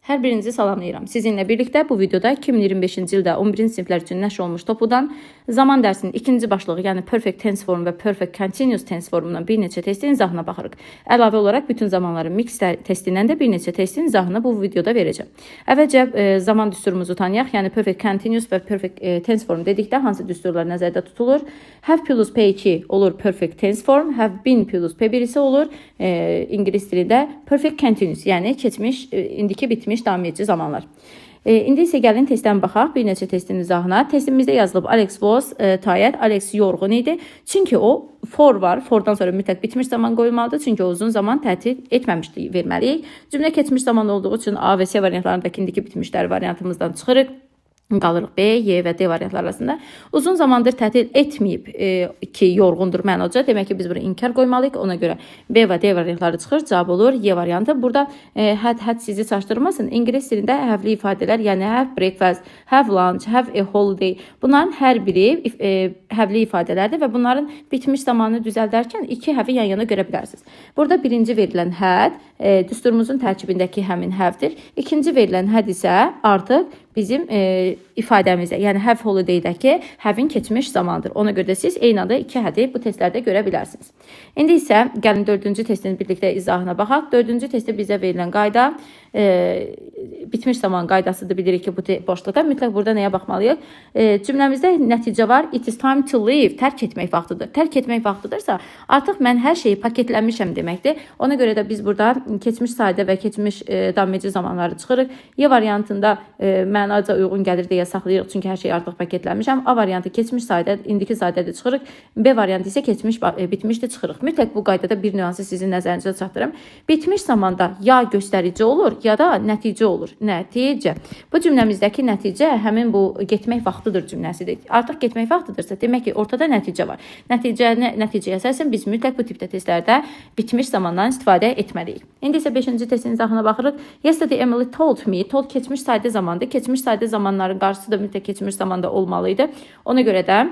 Hər birinizi salamlayıram. Sizinlə birlikdə bu videoda 2025-ci ildə 11-ci siniflər üçün nəşr olmuş topudan zaman dərsinin ikinci başlığı, yəni Perfect Tense Form və Perfect Continuous Tense formundan bir neçə testin izahına baxırıq. Əlavə olaraq bütün zamanların mix testindən də bir neçə testin izahını bu videoda verəcəm. Əvvəlcə zaman düsturumuzu tanıyaq, yəni Perfect Continuous və Perfect Tense Form dedikdə hansı düsturlar nəzərdə tutulur? Have plus P2 olur Perfect Tense Form, have been plus P1 isə olur İngilis dilində Perfect Continuous, yəni keçmiş, indiki bitmiş davam edici zamanlar. İndi isə gəlin testdən baxaq, bir neçə testin izahına. Testimizdə yazılıb Alex was tired, Alex yorğun idi. Çünki o for var, fordan sonra mütləq bitmiş zaman qoyulmalıdır. Çünki o uzun zaman tətil etməmişlik verməliyik. Cümlə keçmiş zaman olduğu üçün A və C variantlarındakı indiki bitmişlər variantımızdan çıxırıq. Qalırıq B, Y və D variantlar arasında. Uzun zamandır tətil etməyib ki, yorğundur mənaca. Demək ki, biz bura inkar qoymalıyıq. Ona görə B və D variantları çıxır. Cavab olur Y variantı. Burada had sizi çaşdırmasın. İngilis dilində have-li ifadələr, yəni have breakfast, have lunch, have a holiday. Bunların hər biri have-li ifadələrdir və bunların bitmiş zamanını düzəldərkən iki have-i yan-yana görə bilərsiniz. Burada birinci verilən had düsturumuzun tərkibindəki həmin have-dir. İkinci verilən had isə artıq bizim ifadəmizdə, yəni have holiday-dəki have-in keçmiş zamandır. Ona görə də siz eyni anda iki had-i bu testlərdə görə bilərsiniz. İndi isə gəlin dördüncü testin birlikdə izahına baxaq. Dördüncü testdə bizə verilən qayda bitmiş zaman qaydasıdır. Bilirik ki, bu boşluqda mütləq burada nəyə baxmalıyıq? Cümləmizdə nəticə var. It is time to leave. Tərk etmək vaxtıdır. Tərk etmək vaxtıdırsa, artıq mən hər şeyi paketləmişəm deməkdir. Ona görə də biz burada keçmiş sadə və keçmiş davam edici zamanları çıxırıq. Y variantında mənaca uyğun gəlir deyə saxlayırıq. Çünki hər şeyi artıq paketləmişəm. A variantı keçmiş sadə, indiki sadədə çıxırıq. B variantı isə keçmiş bitmişdə çıxırıq. Mütləq bu qaydada bir nüansı sizin nəzərinizə çatdırım. Bitmiş zamanda ya göstərici olur, ya da nəticə olur. Nəticə. Bu cümləmizdəki nəticə həmin bu getmək vaxtıdır cümləsidir. Artıq getmək vaxtıdırsa, demək ki, ortada nəticə var. Nəticəyə əsasən biz mütləq bu tipdə testlərdə bitmiş zamandan istifadə etməliyik. İndi isə 5-ci testin izahına baxırıq. Yesterday Emily told me. Told keçmiş sadə zamandır. Keçmiş sadə zamanların qarşısı da mütləq keçmiş zamanda olmalıydı. Ona görə də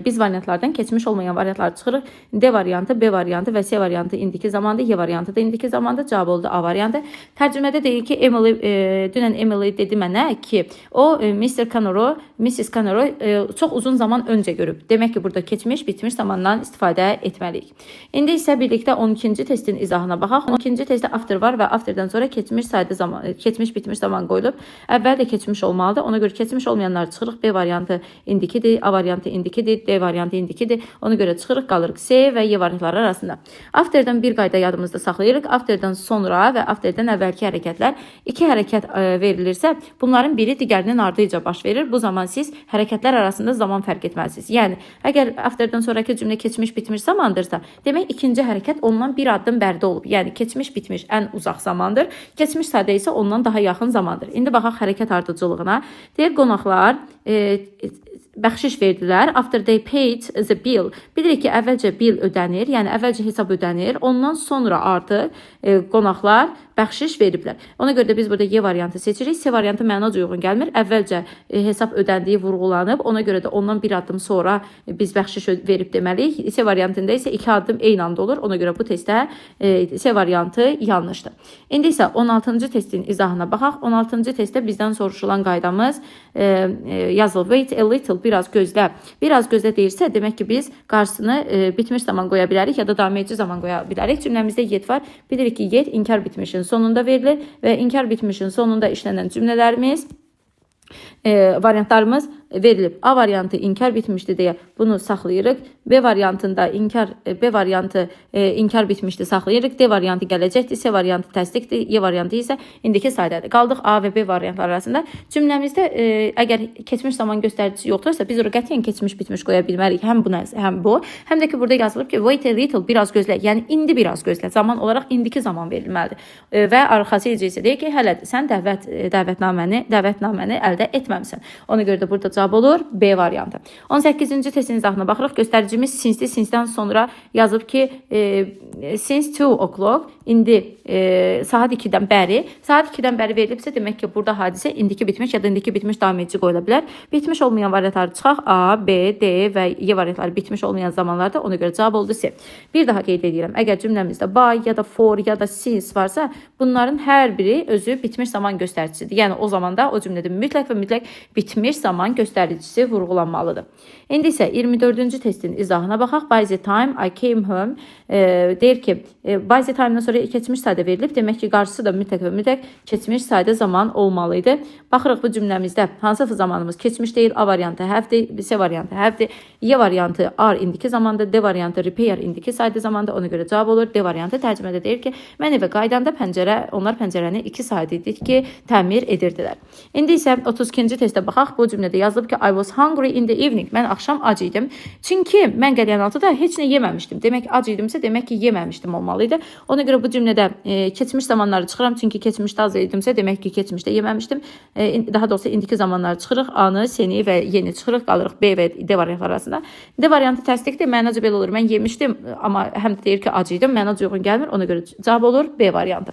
biz variantlardan keçmiş olmayan variantları çıxırıq. D variantı, B variantı və C variantı indiki zamanda, Y variantı da indiki zamanda. Cavab oldu A variantı. Tərcümədə deyil ki, dünən Emily dedi mənə ki, o Mr. Connor, Mrs. Connor çox uzun zaman öncə görüb. Demək ki, burada keçmiş, bitmiş zamandan istifadə etməliyik. İndi isə birlikdə 12-ci testin izahına baxaq. 12-ci testdə after var və afterdən sonra keçmiş sadə zaman, keçmiş, bitmiş zaman qoyulub. Əvvəl də keçmiş olmalıdır. Ona görə keçmiş olmayanları çıxırıq. B variantı indikidir, A variantı indikidir. D variantı indikidir. Ona görə çıxırıq, qalırıq C və Y variantları arasında. Afterdən bir qayda yadımızda saxlayırıq. Afterdən sonra və afterdən əvvəlki hərəkətlər. İki hərəkət verilirsə, bunların biri digərinin ardıca baş verir. Bu zaman siz hərəkətlər arasında zaman fərq etməlisiniz. Yəni, əgər afterdən sonraki cümlə keçmiş, bitmiş zamandırsa, demək ikinci hərəkət ondan bir addım bərdə olub. Yəni, keçmiş, bitmiş ən uzaq zamandır. Keçmiş sadə isə ondan daha yaxın zamandır. İndi baxaq hərəkət ardıcılığına. Deyir, qonaqlar bəxşiş verdilər. After they paid the bill. Bilirik ki, əvvəlcə bill ödənir, yəni əvvəlcə hesab ödənir. Ondan sonra artıq qonaqlar bəxşiş veriblər. Ona görə də biz burada Y variantı seçirik. C variantı mənaca uyğun gəlmir. Əvvəlcə hesab ödəndiyi vurğulanıb. Ona görə də ondan bir addım sonra biz bəxşiş verib deməliyik. C variantında isə iki addım eyni anda olur. Ona görə bu testdə C variantı yanlışdır. İndi isə 16-cı testin izahına baxaq. 16-cı testdə bizdən soruşulan qaydamız yazılıb. Wait a little, biraz gözlə. Biraz gözlə deyirsə, demək ki, biz qarşısını bitmiş zaman qoya bilərik ya da davam edici zaman qoya bilərik. Cümləmizdə yet var. Bilirik ki, yet inkar bitmişin sonunda verilir və inkar bitmişin sonunda işlənən cümlələrimiz, variantlarımız verilib. A variantı inkar bitmişdi deyə bunu saxlayırıq. B variantında B variantı inkar bitmişdi saxlayırıq. D variantı gələcəkdir. C variantı təsdiqdir. Y variantı isə indiki saydədir. Qaldıq A və B variantlar arasında. Cümləmizdə əgər keçmiş zaman göstəricisi yoxdursa, biz oraya qətiyyən keçmiş bitmiş qoya bilmərik. Həm bu. Həm də ki, burada yazılıb ki, wait a little, biraz gözlə. Yəni, indi biraz gözlə. Zaman olaraq indiki zaman verilməlidir. Və arxası isə deyir ki, hələ sən dəvətnaməni əldə etməmisən. Ona görə də burada cavab olur B variantı. 18-ci testin izahına baxırıq. Göstəricimiz sincedir. Sincedən sonra yazıb ki, since 2 o'clock, indi saat 2-dən bəri verilibsə, demək ki, burada hadisə indiki bitmiş ya da indiki bitmiş davam edici qoyula bilər. Bitmiş olmayan variantları çıxaq. A, B, D və Y variantları bitmiş olmayan zamanlarda, ona görə cavab oldu C. Bir daha qeyd edirəm. Əgər cümləmizdə by ya da for ya da since varsa, bunların hər biri özü bitmiş zaman göstəricisidir. Yəni o zamanda o cümlədə mütləq və mütləq bitmiş zaman göstəricisi vurğulanmalıdır. İndi isə 24-cü testin izahına baxaq. By the time I came home deyir ki, by the time-dan sonra keçmiş sadə verilib. Demək ki, qarşısı da mütləq və mütləq keçmiş sadə zaman olmalıydı. Baxırıq bu cümləmizdə hansı zamanımız keçmiş deyil. A variantı have'dir, C variantı have'dir, Y variantı are indiki zamanda, D variantı repair indiki sadə zamanda. Ona görə cavab olur. D variantı tərcümədə deyir ki, mən evə qaydanda onlar pəncərəni 2 saat idi ki, təmir edirdilər. İndi isə 32-ci testə baxaq. Bu cümlədə yazılıb ki, I was hungry in the evening. Mən axşam ac idim. Çünki mən qəlyanaltıda heç nə yeməmişdim. Demək ac idimsə, demək ki, yeməmişdim olmalıydı. Ona görə bu cümlədə keçmiş zamanları çıxıram. Çünki keçmişdə az idimsə, demək ki, keçmişdə yeməmişdim. Daha doğrusu indiki zamanları çıxırıq. A-nı, C-ni və Y-ni çıxırıq. Qalırıq B və D variantları arasında. D variantı təsdiqdir. Mənaca belə olur. Mən yemişdim, amma həm də deyir ki, ac idim. Mənaca uyğun gəlmir. Ona görə cavab olur B variantı.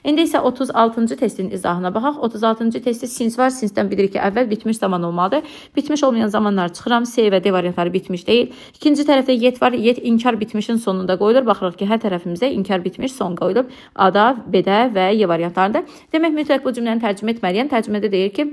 İndi isə 36-cı testin izahına baxaq. 36-cı testi since var. Since-dən bilirik ki, əvvəl bitmiş zaman olmalıdır. Bitmiş olmayan zamanlar çıxıram. C və D variantları bitmiş deyil. İkinci tərəfdə yet var. Yet inkar bitmişin sonunda qoyulur. Baxırıq ki, hər tərəfimizdə inkar bitmiş son qoyulub. A-da, B-də və Y variantlarında. Demək, mütləq bu cümləni tərcümə etməliyəm. Tərcümədə deyir ki,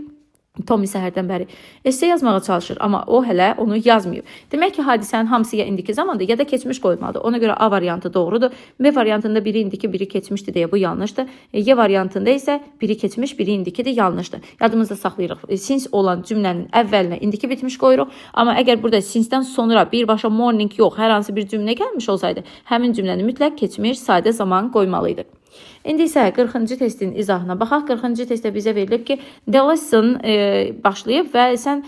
Tommy səhərdən bəri esse yazmağa çalışır, amma o hələ onu yazmıyıb. Demək ki, hadisənin hamısı ya indiki zamanda, ya da keçmiş qoyulmalıdır. Ona görə A variantı doğrudur. B variantında biri indiki, biri keçmişdir deyə bu yanlışdır. Y variantında isə biri keçmiş, biri indikidir, yanlışdır. Yadımızda saxlayırıq. Since olan cümlənin əvvəlinə indiki bitmiş qoyuruq. Amma əgər burada since-dən sonra birbaşa morning yox, hər hansı bir cümlə gəlmiş olsaydı, həmin cümləni mütləq keçmiş, sadə zaman qoymalıydı. İndi isə 40-cı testin izahına baxaq. 40-cı testdə bizə verilib ki, the lesson başlayıb və sən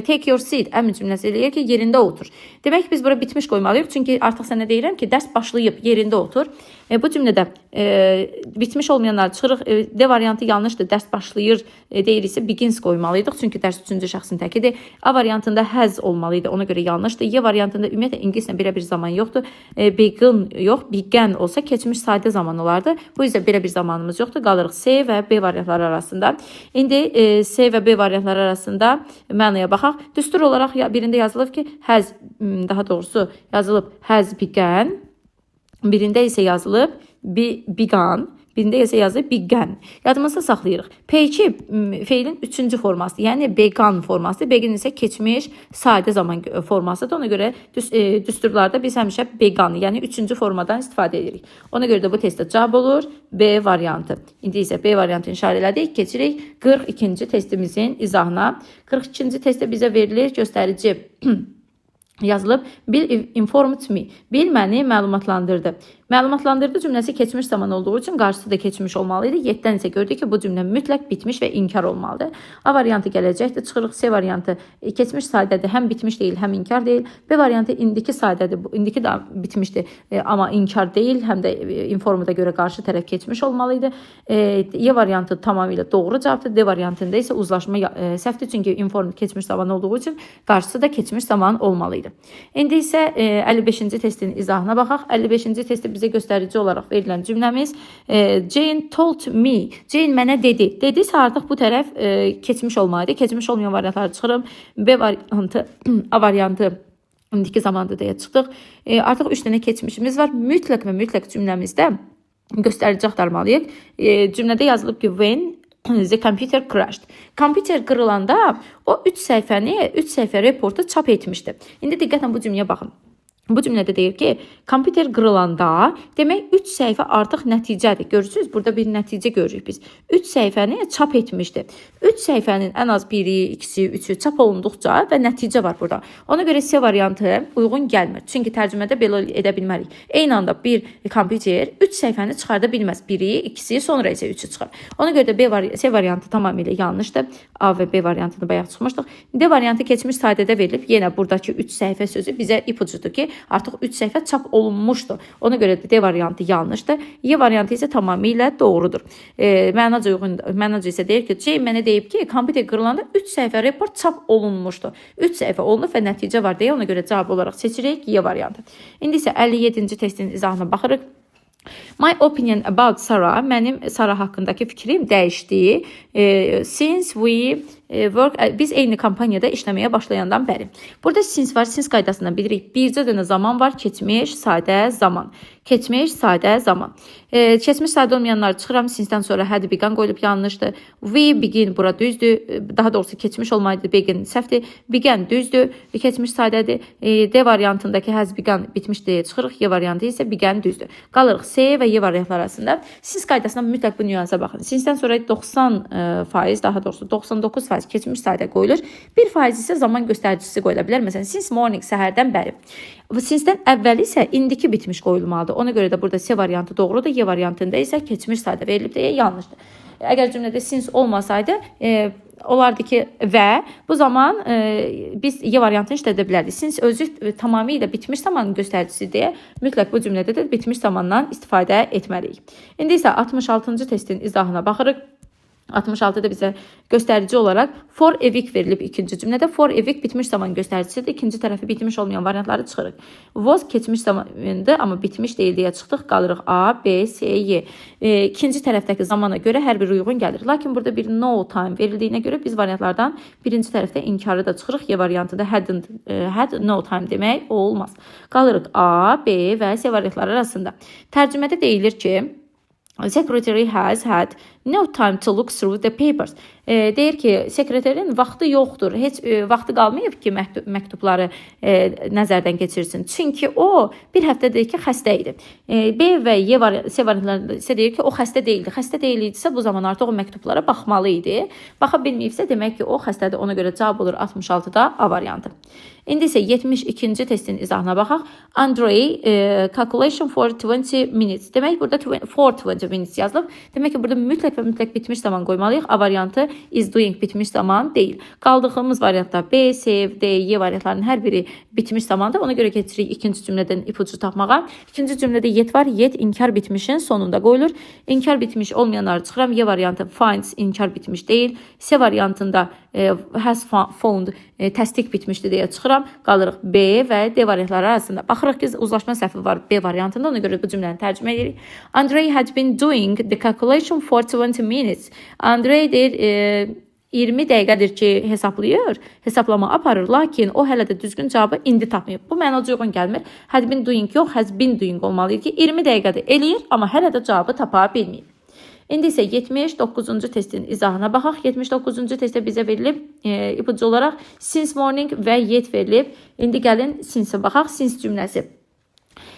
take your seat əmr cümləsi eləyir ki, yerində otur. Demək ki, biz bura bitmiş qoymalıyıq. Çünki artıq sənə deyirəm ki, dərs başlayıb, yerində otur. Bu cümlədə bitmiş olmayanlar çıxırıq. D variantı yanlışdır. Dərs başlayır deyiriksə begins qoymalıydıq. Çünki dərs 3-cü şəxsin təkidir. A variantında has olmalıydı. Ona görə yanlışdır. Y variantında ümumiyyətlə ingilislə belə bir zaman yoxdur. Begin yox, began olsa keçmiş sadə zaman olardı. Bu yüzden belə bir zamanımız yoxdur. Qalırıq C və B variantları arasında. İndi C və B variantları arasında mənaya baxaq. Düstur olaraq birində yazılıb ki, has, daha doğrusu yazılıb has began. Birində isə yazılıb began. Birində isə yazılıb began. Yadımızda saxlayırıq. P2 feilin 3-cü formasıdır. Yəni began formasıdır. Begin isə keçmiş sadə zaman formasıdır. Ona görə düsturlarda biz həmişə began, yəni 3-cü formadan istifadə edirik. Ona görə də bu testdə cavab olur B variantı. İndi isə B variantını işarə elədik. Keçirik 42-ci testimizin izahına. 42-ci testdə bizə verilir göstərici yazılıb Bill informed me. Bill məni məlumatlandırdı. Məlumatlandırdı cümləsi keçmiş zaman olduğu üçün qarşısı da keçmiş olmalıydı. 7-dən isə gördük ki, bu cümlə mütləq bitmiş və inkar olmalıdır. A variantı gələcəkdir. Çıxırıq C variantı keçmiş sadədir. Həm bitmiş deyil, həm inkar deyil. B variantı indiki sadədir. İndiki də bitmişdir, amma inkar deyil. Həm də informada görə qarşı tərəf keçmiş olmalıydı. Y variantı tamamilə doğru cavabdır. D variantında isə uzlaşma səhvdir. Çünki inform keçmiş zaman olduğu üçün qarşısı da keçmiş zaman olmalıydı. İndi isə 55-ci testin izahına baxaq. 55-ci testi bizə göstərici olaraq verilən cümləmiz Jane told me. Jane mənə dedi. Dedisə artıq bu tərəf keçmiş olmalıydı. Keçmiş olmayan variantları çıxırım. B variantı, A variantı indiki zamanda deyə çıxdıq. Artıq 3 dənə keçmişimiz var. Mütləq və mütləq cümləmizdə göstərici axtarmalıyıq. Cümlədə yazılıb ki, when the computer crashed. Kompüter qırılanda o 3 səhifə reportu çap etmişdi. İndi diqqətlə bu cümləyə baxın. Bu cümlədə deyir ki, kompüter qırılanda, demək 3 səhifə artıq nəticədir. Görürsünüz, burada bir nəticə görürük biz. 3 səhifəni çap etmişdi. 3 səhifənin ən az 1-i, 2-si, 3-ü çap olunduqca və nəticə var burada. Ona görə C variantı uyğun gəlmir. Çünki tərcümədə belə edə bilmərik. Eyni anda bir kompüter 3 səhifəni çıxarda bilməz. 1-i, 2-si, sonra isə 3-ü çıxar. Ona görə də C variantı tamamilə yanlışdır. A və B variantını bayaq çıxmışdıq. D variantı keçmiş sadədə verilib. Yenə buradakı 3 səhifə sözü bizə ipucudur ki, artıq 3 səhifə çap olunmuşdur. Ona görə də D variantı yanlışdır. Y variantı isə tamamilə doğrudur. Mənaca isə deyir ki, Jane mənə deyib ki, kompüter qırılanda 3 səhifə report çap olunmuşdur. 3 səhifə olunub və nəticə var deyə ona görə cavab olaraq seçirik Y variantı. İndi isə 57-ci testin izahına baxırıq. My opinion about Sarah, mənim Sarah haqqındakı fikrim dəyişdi. Since we biz eyni kompaniyada işləməyə başlayandan bəri. Burada since var, since qaydasından bilirik. Bircə dənə zaman var, keçmiş, sadə, zaman. Keçmiş, sadə, zaman. Keçmiş sadə olmayanları çıxıram. Since-dən sonra had begun qoyulub yanlışdır. We begin bura düzdür. Daha doğrusu keçmiş olmaydı, begin səhvdir. Began düzdür. Keçmiş sadədir. D variantındakı has begun bitmiş deyə çıxırıq. Y variantı isə began düzdür. Qalırıq S və Y variantları arasında. Since qaydasından mütləq bu nüansa baxın. Since-dən sonra 90%, daha doğrusu 99% keçmiş sadə qoyulur. 1% isə zaman göstəricisi qoyula bilər. Məsələn, since morning səhərdən bəri. Since-dən əvvəli isə indiki bitmiş qoyulmalıdır. Ona görə də burada C variantı doğrudur. Y variantında isə keçmiş sadə verilib deyə yanlışdır. Əgər cümlədə since olmasaydı, olardı ki və bu zaman biz Y variantını işlədə bilərdik. Since özü tamamilə bitmiş zaman göstəricisi deyə mütləq bu cümlədə də bitmiş zamandan istifadə etməliyik. İndi isə 66-cı testin izahına baxırıq. 66-da bizə göstərici olaraq for a week verilib ikinci cümlədə. For a week bitmiş zaman göstəricisidir. İkinci tərəfi bitmiş olmayan variantları çıxırıq. Was keçmiş zamandır, amma bitmiş deyil deyə çıxdıq. Qalırıq A, B, C, Y. İkinci tərəfdəki zamana görə hər biri uyğun gəlir. Lakin burada bir no time verildiyinə görə biz variantlardan birinci tərəfdə inkarı da çıxırıq. Y variantında had no time demək olmaz. Qalırıq A, B və C variantları arasında. Tərcümədə deyilir ki, Secretary has had no time to look through the papers. Deyir ki, sekreterin vaxtı yoxdur. Heç vaxtı qalmayıb ki, məktubları nəzərdən keçirsin. Çünki o bir həftədir ki, xəstə idi. B və Y C variantlarında isə deyir ki, o xəstə deyildi. Xəstə deyildisə bu zaman artıq o məktublara baxmalı idi. Baxa bilməyibsə demək ki, o xəstədir. Ona görə cavab olur 66-da A variantı. İndi isə 72-ci testin izahına baxaq. Andrei calculation for 20 minutes. Demək burada for 20 minutes yazılıb. Demək ki, burada mütləq və mütləq bitmiş zaman qoymalıyıq. A variantı is doing bitmiş zaman deyil. Qaldığımız variantda B, C, D, Y variantlarının hər biri bitmiş zamandır. Ona görə keçirik ikinci cümlədən ipucu tapmağa. İkinci cümlədə yet var. Yet inkar bitmişin sonunda qoyulur. İnkar bitmiş olmayanları çıxıram. Y variantı finds inkar bitmiş deyil. C variantında has found təsdiq bitmişdir deyə çıxıram. Qalırıq B və D variantları arasında. Baxırıq ki, uzlaşma səhvi var B variantında. Ona görə bu cümləni tərcümə edirik. Andrei had been doing the calculation for 20 minutes. Andrei deyir 20 dəqiqədir ki, hesablayır, hesablama aparır, lakin o hələ də düzgün cavabı indi tapmayıb. Bu mənaca uyğun gəlmir. Had been doing yox, has been doing olmalıydı ki, 20 dəqiqədir eləyir, amma hələ də cavabı tapa bilməyib. İndi isə 79-cu testin izahına baxaq. 79-cu testdə bizə verilib ipucu olaraq since morning və yet verilib. İndi gəlin since-ə baxaq. Since cümləsi.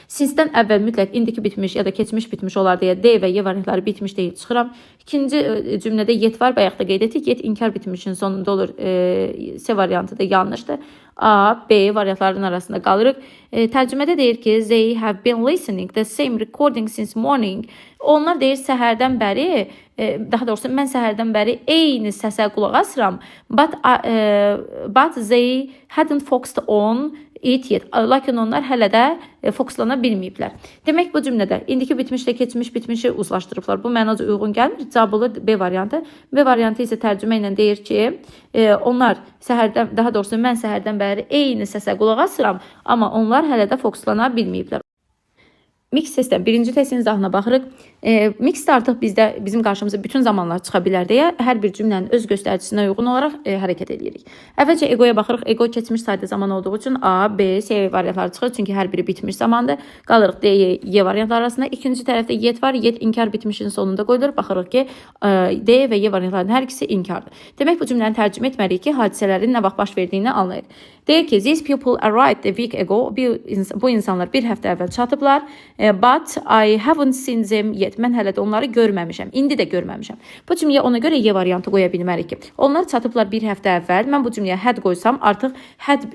Since-dən əvvəl mütləq indiki bitmiş ya da keçmiş bitmiş olar deyə D və Y variantları bitmiş deyil çıxıram. İkinci cümlədə yet var, bayaq da qeyd etdik. Yet inkar bitmişin sonunda olur. C variantı da yanlışdır. A, B variantlarının arasında qalırıq. Tərcümədə deyir ki, they have been listening the same recording since morning. Onlar deyir səhərdən bəri, daha doğrusu mən səhərdən bəri eyni səsə qulaq asıram. But they hadn't focused on it yet. Lakin onlar hələ də fokuslana bilməyiblər. Demək bu cümlədə indiki bitmişlə keçmiş bitmişi uzlaşdırıblar. Bu mənaca uyğun gəlmir. Cavab olur B variantı. B variantı isə tərcümə ilə deyir ki, onlar səhərdən, daha doğrusu mən səhərdən bəri eyni səsə qulaq asıram, amma onlar hələ də fokuslana bilməyiblər. Mix testdən birinci testin izahına baxırıq. Mixdə artıq bizim qarşımıza bütün zamanlar çıxa bilər deyə hər bir cümlənin öz göstəricisine uyğun olaraq hərəkət edirik. Əvvəlcə egoya baxırıq. Ego keçmiş sadə zaman olduğu üçün A, B, C variantları çıxır. Çünki hər biri bitmiş zamandır. Qalırıq D, Y variantları arasında. İkinci tərəfdə yet var. Yet inkar bitmişin sonunda qoyulur. Baxırıq ki, D və Y variantlarının hər ikisi inkardır. Demək bu cümləni tərcümə etməliyik ki, hadisələrin nə vaxt baş verdiyini anlayır. Deyir ki, these people arrived a week ago. Bu insanlar bir həftə əvvəl çatıblar. But I haven't seen them yet. Mən hələ də onları görməmişəm. İndi də görməmişəm. Bu cümləyə ona görə Y variantı qoya bilmərik ki. Onlar çatıblar bir həftə əvvəl. Mən bu cümləyə had qoysam, artıq had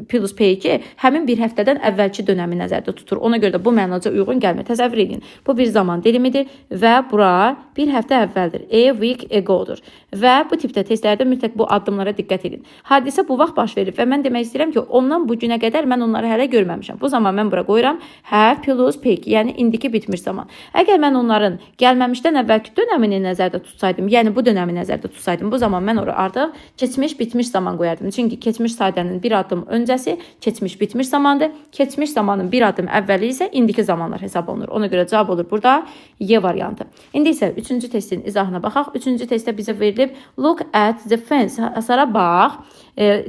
plus P2 həmin bir həftədən əvvəlki dönəmi nəzərdə tutur. Ona görə də bu mənaca uyğun gəlmir. Təsəvvür edin. Bu bir zaman dilimidir və bura bir həftə əvvəldir. A week ago'dur. Və bu tipdə testlərdə mütləq bu addımlara diqqət edin. Hadisə bu vaxt baş verib və mən demək istəyirəm ki, ondan bu günə qədər mən onları hələ görməmişəm. Bu zaman mən bura qoyuram have plus was paid, yəni indiki bitmiş zaman. Əgər mən onların gəlməmişdən əvvəlki dönəmini nəzərdə tutsaydım, yəni bu dönəmi nəzərdə tutsaydım, bu zaman mən oraya artıq keçmiş bitmiş zaman qoyardım. Çünki keçmiş saydənin bir addım öncəsi keçmiş bitmiş zamandır. Keçmiş zamanın bir addım əvvəli isə indiki zamanlar hesab olunur. Ona görə cavab olur burada Y variantı. İndi isə 3-cü testin izahına baxaq. 3-cü testdə bizə verilib look at the fence. Hasara bax.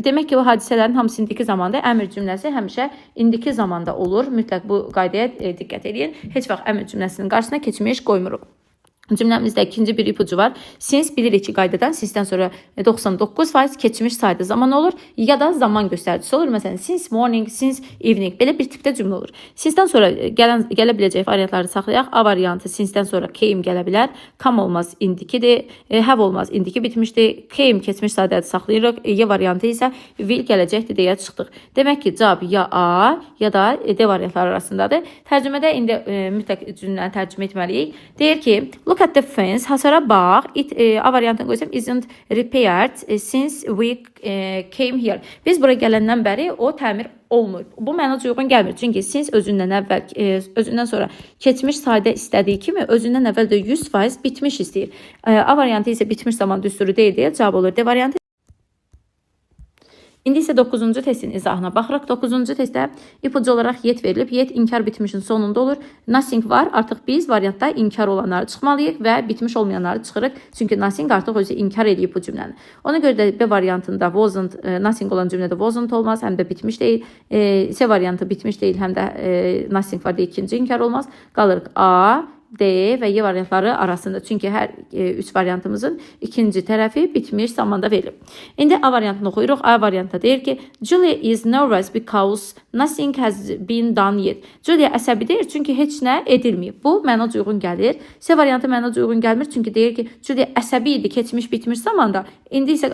Demək ki, o hadisələrin hamısı indiki zamanda, əmr cümləsi həmişə indiki zamanda olur. Mütləq bu qaydaya diqqət edin. Heç vaxt əmr cümləsinin qarşısına keçmiş qoymuruq. Cümləmizdə ikinci bir ipucu var. Since bilirik ki, qaydadan sincedən sonra 99% keçmiş sayda zaman olur ya da zaman göstəricisi olur. Məsələn, since morning, since evening belə bir tipdə cümlə olur. Sincedən sonra gələ biləcək variantları saxlayaq. A variantı sincedən sonra came gələ bilər. Come olmaz, indikidir. Have olmaz, indiki bitmişdir. Came keçmiş saydadır saxlayırıq. Y variantı isə will gələcəkdir deyə çıxdıq. Demək ki, cavab ya A ya da D variantları arasındadır. Tərcümədə indi mütləq cümləni tərcümə etməliyik. Deyir ki, look at the fence, hasara bax. A variantını qoysam, isn't repaired since we came here. Biz buraya gələndən bəri o təmir olmur. Bu mənaca uyğun gəlmir. Çünki since özündən sonra keçmiş sayda istədiyi kimi özündən əvvəl də 100% bitmiş istəyir. A variantı isə bitmiş zaman düsturu deyil deyə cavab olur. D variantı. İndi isə 9-cu testin izahına baxırıq. 9-cu testdə ipucu olaraq yet verilib. Yet inkar bitmişin sonunda olur. Nothing var. Artıq biz variantda inkar olanları çıxmalıyıq və bitmiş olmayanları çıxırıq. Çünki nothing artıq özü inkar edib bu cümləni. Ona görə də B variantında wasn't, nothing olan cümlədə wasn't olmaz, həm də bitmiş deyil. C variantı bitmiş deyil, həm də nothing var deyə ikinci inkar olmaz. Qalırıq A, D və Y variantları arasında. Çünki hər 3 variantımızın ikinci tərəfi bitmiş zamanda verilib. İndi A variantını oxuyuruq. A variantda deyir ki, Julia is nervous because nothing has been done yet. Julia əsəbidir çünki heç nə edilməyib. Bu mənaca uyğun gəlir. C variantı mənaca uyğun gəlmir çünki deyir ki, Julia əsəbi idi keçmiş bitmiş zamanda. İndi isə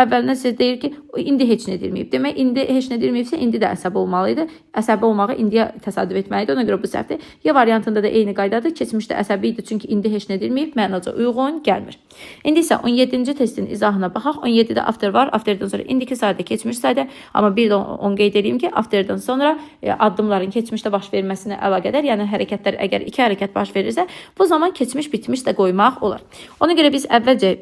əvvəlindən siz deyir ki, indi heç nə edilməyib. Demək, indi heç nə edilməyibsə, indi də əsəbi olmalıydı. Əsəbi olmağı indiyə təsadüf etməlidir. Ona görə bu səhvdir. Y variantında da eyni qaydadır. Keçmişdə əsəbi idi çünki indi heç nə edilməyib. Mənaca uyğun gəlmir. İndi isə 17-ci testin izahına baxaq. 17-də after var. Afterdən sonra indiki sayda keçmiş sayda. Amma bir də onu qeyd edeyim ki, afterdən sonra addımların keçmişdə baş verməsinə əlaqədar, yəni hərəkətlər əgər 2 hərəkət baş verirsə, bu zaman keçmiş bitmiş də qoymaq olar. Ona görə biz əvvəlcə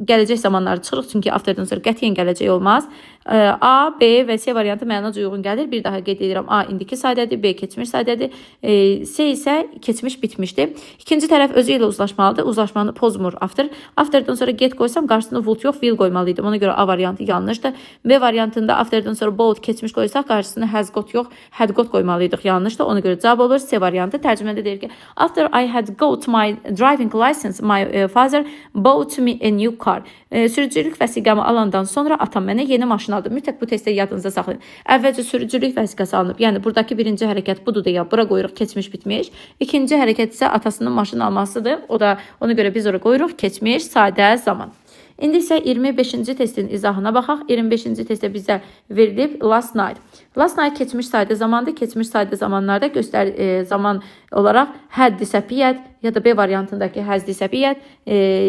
gələcək zamanları çıxırıq, çünki afterdən sonra qətiyyən gələcək olmaz. A, B və C variantı mənaca uyğun gəlir. Bir daha qeyd edirəm. A indiki saydadır, B keçmiş saydadır, C isə keçmiş bitmişdir. İkinci tərəf özü ilə uzlaşmalıdır. Uzlaşmanı pozmur after. Afterdən sonra get qoysam qarşısına would yox, will qoymalıydım. Ona görə A variantı yanlışdır. B variantında afterdən sonra both keçmiş qoysaq qarşısına has got yox, had got qoymalıydıq. Yanlışdır. Ona görə cavab olur C variantı. Tərcümədə deyir ki, after I had got my driving license, my father bought me a new car. Sürücülük vəsiqəmi alandan sonra atam mənə yeni maşın aldı. Mütləq bu testdə yadınıza saxlayın. Əvvəlcə sürücülük vəsiqəsi alınıb. Yəni buradakı birinci hərəkət budur deyə bura qoyuruq keçmiş bitmiş. İkinci hərəkət isə atasının maşın almasıdır. O da ona görə biz ora qoyuruq keçmiş sadə zaman. İndi isə 25-ci testin izahına baxaq. 25-ci testdə bizə verilib last night. Last night keçmiş sayda zamandır. Keçmiş sayda zamanlarda zaman olaraq had disappeared ya da B variantındakı has disappeared,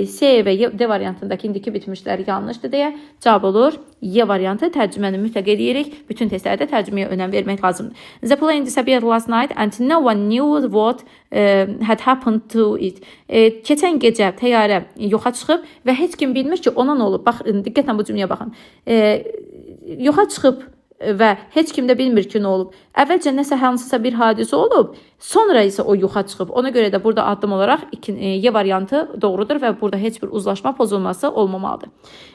C və D variantındakı indiki bitmişlər yanlışdır deyə cavab olur. Y variantı. Tərcüməni mütləq edirik. Bütün testlərdə tərcüməyə önəm vermək lazımdır. The plane disappeared last night and no one knew what had happened to it. Keçən gecə təyyarə yoxa çıxıb və heç kim bilmir ki, ona nə olub. Bax, diqqətlə bu cümləyə baxın. Yoxa çıxıb və heç kim də bilmir ki, nə olub. Əvvəlcə nəsə hansısa bir hadisə olub, sonra isə o yoxa çıxıb. Ona görə də burada addım olaraq Y variantı doğrudur və burada heç bir uzlaşma pozulması olmamalıdır.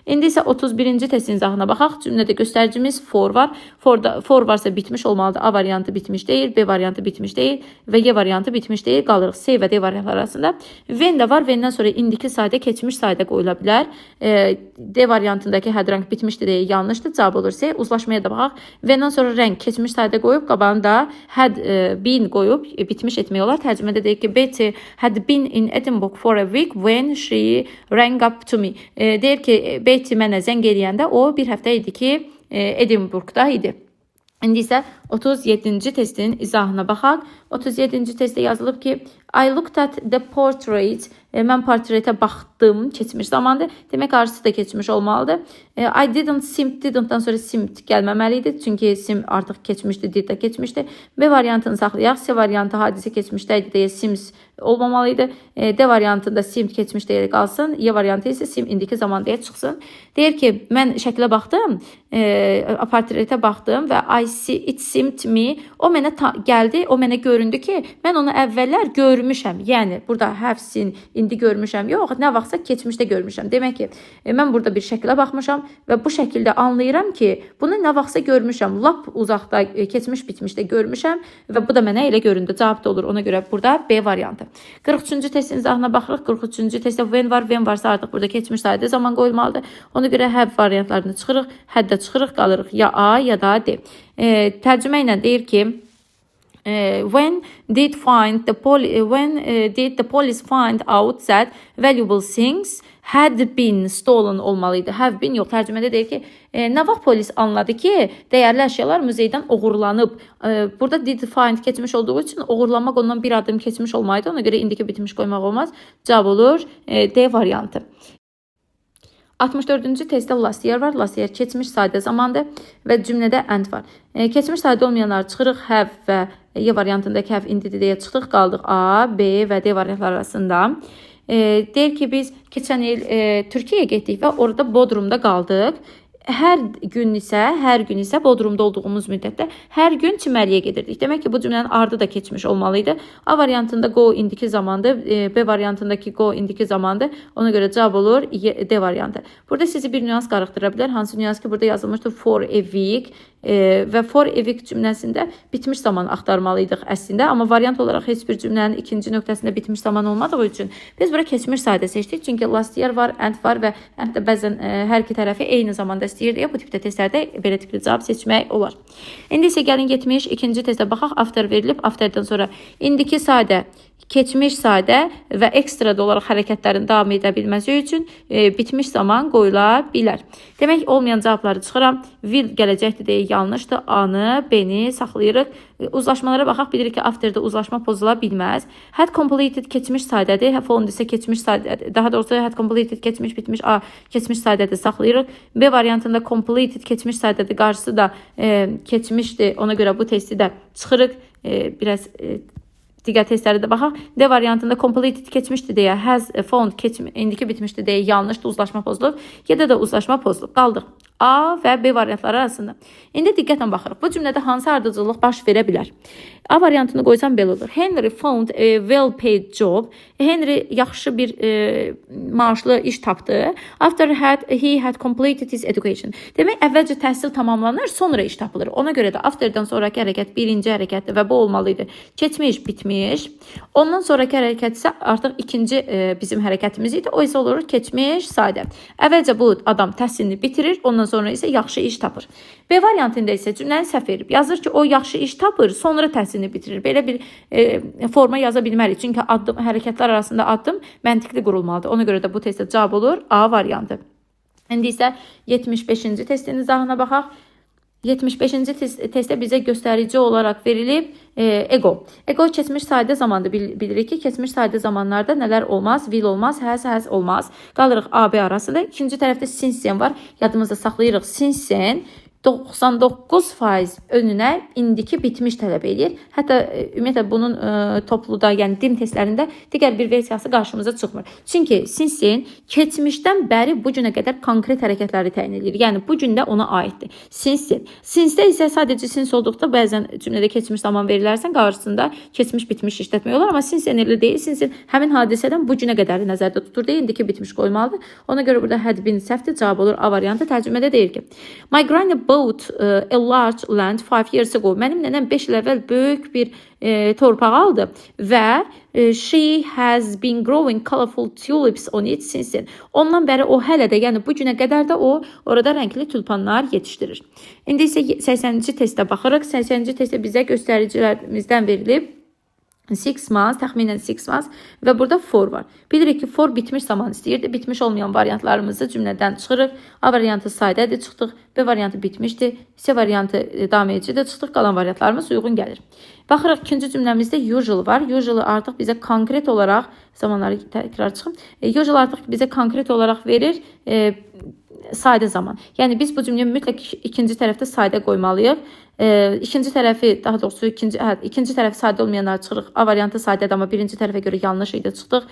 İndi isə 31-ci testin izahına baxaq. Cümlədə göstəricimiz for var. For varsa bitmiş olmalıdır. A variantı bitmiş deyil, B variantı bitmiş deyil və Y variantı bitmiş deyil. Qalırıq C və D variantları arasında. When də var. When'dən sonra indiki sayda keçmiş sayda qoyula bilər. D variantındakı had rank bitmişdir deyə yanlışdır. Cavab olur C. Uzlaşmaya da baxaq. When'dən sonra rank keçmiş sayda qoyub qabağında had been qoyub bitmiş etmək olar. Tərcümədə deyək ki, Betty had been in Edinburgh for a week when she rang up to me. Deyir ki, Betty mənə zəng eləyəndə o bir həftə idi ki, Edinburghda idi. İndi isə 37-ci testin izahına baxaq. 37-ci testdə yazılıb ki, I looked at the portrait. Mən portretə baxdım, keçmiş zamandır. Demək, qarşısı da keçmiş olmalıdır. I didn't, didn't-dan sonra seemed gəlməməli idi. Çünki seem artıq keçmişdi, did də keçmişdi. B variantını saxlayaq. C variantı hadisə keçmişdə idi deyə seems olmamalı idi. D variantında seemed keçmiş deyə qalsın. Y variantı isə seem indiki zaman deyə çıxsın. Deyir ki, mən şəklə baxdım, portretə baxdım və it seemed me. O mənə gəldi, o mənə göründü ki, mən onu əvvəllər görmüşəm. Yəni, burada have seen, indi görmüşəm. Yox, nə vaxtsa keçmişdə görmüşəm. Demək ki, mən burada bir şəklə baxmışam və bu şəkildə anlayıram ki, bunu nə vaxtsa görmüşəm. Lap uzaqda, keçmiş bitmişdə görmüşəm və bu da mənə elə göründü. Cavab da olur. Ona görə burada B variantı. 43-cü testin izahına baxırıq. 43-cü testdə when var, when varsa artıq burada keçmiş sayda zaman qoyulmalıdır. Ona görə have variantlarını çıxırıq, had-də çıxırıq, qalırıq ya A ya da D. Tərcümə ilə deyir ki, when did the police find out that valuable things had been stolen olmalıydı. Have been yox. Tərcümədə deyir ki, nə vaxt polis anladı ki, dəyərli əşyalar muzeydən oğurlanıb. Burada did find keçmiş olduğu üçün oğurlanmaq ondan bir adım keçmiş olmalıydı. Ona görə indiki bitmiş qoymaq olmaz. Cavab olur D variantı. 64-cü testdə last year var. Last year keçmiş sayda zamandır və cümlədə and var. Keçmiş sayda olmayanları çıxırıq. Have və Y variantındakı have indi deyə çıxdıq. Qaldıq A, B və D variantlar arasında. Deyir ki, biz keçən il Türkiyəyə getdik və orada Bodrumda qaldıq. Hər gün isə Bodrumda olduğumuz müddətdə hər gün çimərliyə gedirdik. Demək ki, bu cümlənin ardı da keçmiş olmalıydı. A variantında go indiki zamandır, B variantındakı go indiki zamandır. Ona görə cavab olur D variantı. Burada sizi bir nüans qarışdıra bilər. Hansı nüans ki, burada yazılmışdır for a week və for a week cümləsində bitmiş zaman axtarmalıydıq əslində. Amma variant olaraq heç bir cümlənin ikinci nöqtəsində bitmiş zaman olmadığı üçün biz bura keçmiş sayda seçdik. Çünki last year var, and var və and də bəzən hər iki tərəfi eyni zamanda istəyir deyə bu tipdə testlərdə belə tipli cavab seçmək olar. İndi isə gəlin 72-ci testə baxaq. After verilib, afterdən sonra indiki sayda, keçmiş sayda və ekstra olaraq hərəkətlərin davam edə bilməsi üçün bitmiş zaman qoyula bilər. Demək, olmayan cavabları çıxıram. Will gələcəkdir deyə yanlışdır. A-nı, B-ni saxlayırıq. Uzlaşmalara baxaq, bilirik ki, afterdə uzlaşma pozula bilməz. Had completed keçmiş saydədir. Have found isə keçmiş saydədir. Daha doğrusu had completed keçmiş bitmiş, A keçmiş saydədir saxlayırıq. B variantında completed keçmiş saydədir. Qarşısı da keçmişdir. Ona görə bu testi də çıxırıq. Biraz digər testlərə də baxaq. D variantında completed keçmişdir deyə has found indiki bitmişdir deyə yanlışdır, uzlaşma pozulub. Y-də də uzlaşma pozulub. Qaldıq A və B variantları arasında. İndi diqqətlə baxırıq. Bu cümlədə hansı ardıcıllıq baş verə bilər? A variantını qoysam belə olur. Henry found a well-paid job. Henry yaxşı bir maaşlı iş tapdı. After he had completed his education. Demək, əvvəlcə təhsil tamamlanır, sonra iş tapılır. Ona görə də afterdən sonraki hərəkət birinci hərəkətdir və bu olmalıydı. Keçmiş, bitmiş. Ondan sonraki hərəkət isə artıq ikinci bizim hərəkətimiz idi. O isə olur keçmiş, sadə. Əvvəlcə bu adam təhsilini bitirir, ondan sonra isə yaxşı iş tapır. B variantında isə cümləni səhv verib. Yazır ki, o yaxşı iş tapır, sonra təhsilini bitirir. Belə bir forma yaza bilmərik. Çünki addım, hərəkətlər arasında addım məntiqli qurulmalıdır. Ona görə də bu testdə cavab olur A variantı. İndi isə 75-ci testin izahına baxaq. 75-ci testdə bizə göstərici olaraq verilib ego. Ego keçmiş sayda zamanda bilirik ki, keçmiş sayda zamanlarda nələr olmaz? Will olmaz, has olmaz. Qalırıq A, B arasında. İkinci tərəfdə since var. Yadımızda saxlayırıq. Since 99% önünə indiki bitmiş tələb edir. Hətta ümumiyyətlə bunun topluda, yəni dim testlərində digər bir versiyası qarşımıza çıxmır. Çünki since keçmişdən bəri bu günə qədər konkret hərəkətləri təyin edir. Yəni bu gündə ona aiddir. Since-də isə sadəcə since olduqda bəzən cümlədə keçmiş zaman verilərsən, qarşısında keçmiş bitmiş işlətmək olar, amma since elə deyil. Since həmin hadisədən bu günə qədər nəzərdə tutur deyə indiki bitmiş qoymalıdır. Ona görə burada had been səhvdir, cavab olur A variantı. Tərcümədə deyir ki, my granny bought a large land 5 years ago. Mənim nənəm 5 il əvvəl böyük bir torpaq aldı və she has been growing colorful tulips on it since then. Ondan bəri o hələ də, yəni bu günə qədər də o orada rəngli tulpanlar yetişdirir. İndi isə 80-ci testə baxırıq. 80-ci testdə bizə göstəricilərimizdən verilib 6 months, təxminən 6 months və burada for var. Bilirik ki, for bitmiş zaman istəyirdi. Bitmiş olmayan variantlarımızı cümlədən çıxırıq. A variantı sadədir, çıxdıq. B variantı bitmişdir. C variantı davam edicidir, çıxdıq. Qalan variantlarımız uyğun gəlir. Baxırıq, ikinci cümləmizdə usual var. Usual artıq bizə konkret olaraq, zamanları təkrar çıxım, usual artıq bizə konkret olaraq verir sadə zaman. Yəni, biz bu cümləyə mütləq ikinci tərəfdə sadə qoymalıyıq. İkinci tərəfi, daha doğrusu ikinci tərəfi sadə olmayanlar çıxırıq. A variantı sadədir, amma birinci tərəfə görə yanlış idi, çıxdıq.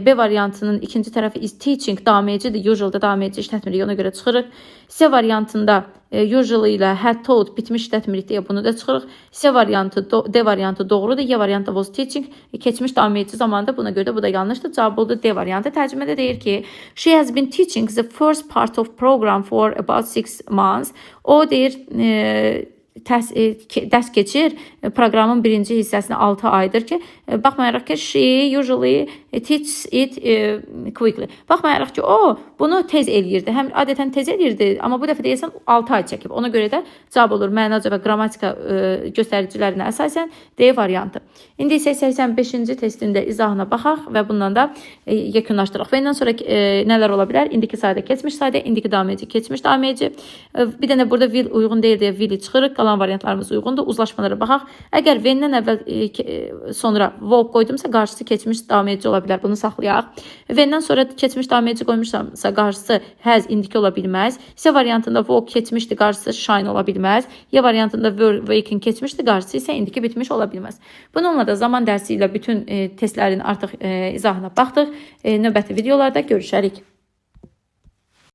B variantının ikinci tərəfi is teaching, davam edicidir. Usual-da davam edici işlətmirik, ona görə çıxırıq. C variantında usual ilə had taught bitmiş işlətmirik deyə bunu da çıxırıq. C variantı, D variantı doğrudur. Y variantı was teaching, keçmiş davam edici zamanında, buna görə də bu da yanlışdır. Cavab oldu D variantı. Tərcümədə deyir ki, she has been teaching the first part of program for about 6 months. O deyir, dərs keçir proqramın birinci hissəsini 6 aydır ki, baxmayaraq ki, she usually teaches it quickly. Baxmayaraq ki, o bunu tez eləyirdi. Həm adətən tez eləyirdi, amma bu dəfə deyəsən 6 ay çəkib. Ona görə də cavab olur mənaca və qrammatika göstəricilərinə əsasən D variantı. İndi isə 85-ci testində izahına baxaq və bundan da yekunlaşdıraq. Və ondan sonra nələr ola bilər? İndiki sadə, keçmiş sadə, indiki davam edici, keçmiş davam edici. Bir dənə burada will uyğun deyil deyə will çıxırıq. Qalan variantlarımız uyğundur. Uzlaşmalara baxaq. Əgər when-dən əvvəl sonra verb qoydumsa, qarşısı keçmiş davam edici ola bilər. Bunu saxlayaq. When-dən sonra keçmiş davam edici qoymuşsamsa, qarşısı has, indiki ola bilməz. C variantında verb keçmişdi, qarşısı shine ola bilməz. Y variantında were, waken keçmişdi, qarşısı isə indiki bitmiş ola bilməz. Bununla da zaman dərsi ilə bütün testlərin artıq izahına baxdıq. Növbəti videolarda görüşərik.